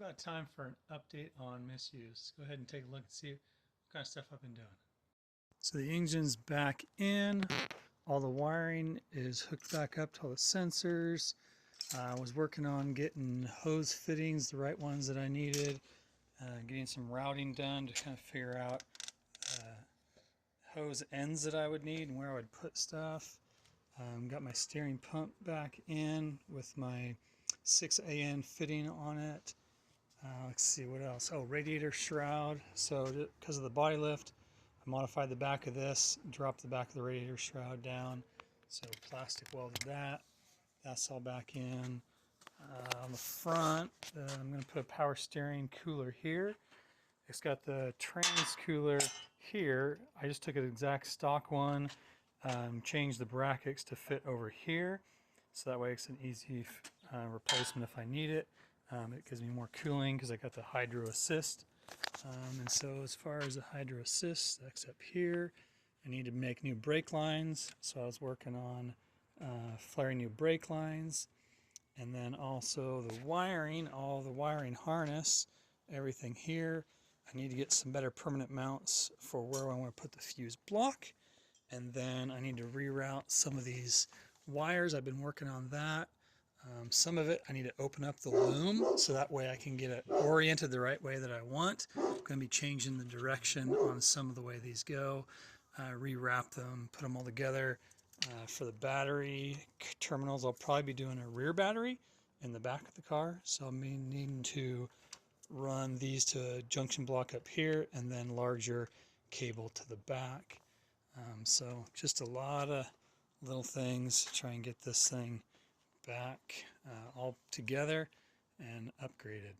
about time for an update on misuse. Let's go ahead and take a look and see what kind of stuff I've been doing. So the engine's back in. All the wiring is hooked back up to all the sensors. I was working on getting hose fittings, the right ones that I needed, getting some routing done to kind of figure out hose ends that I would need and where I would put stuff. Got my steering pump back in with my 6AN fitting on it. Let's see what else. Oh, radiator shroud. So because of the body lift, I modified the back of this, dropped the back of the radiator shroud down. So plastic welded that. That's all back in. On the front, I'm going to put a power steering cooler here. It's got the trans cooler here. I just took an exact stock one, changed the brackets to fit over here. So that way it's an easy replacement if I need it. It gives me more cooling because I got the hydro assist. And so as far as the hydro assist, that's up here. I need to make new brake lines. So I was working on flaring new brake lines. And then also the wiring, all the wiring harness, everything here. I need to get some better permanent mounts for where I want to put the fuse block. And then I need to reroute some of these wires. I've been working on that. Some of it I need to open up the loom so that way I can get it oriented the right way that I want. I'm going to be changing the direction on some of the way these go. Rewrap them, put them all together. For the battery terminals, I'll probably be doing a rear battery in the back of the car. So I'm needing to run these to a junction block up here and then larger cable to the back. So just a lot of little things to try and get this thing back all together and upgraded.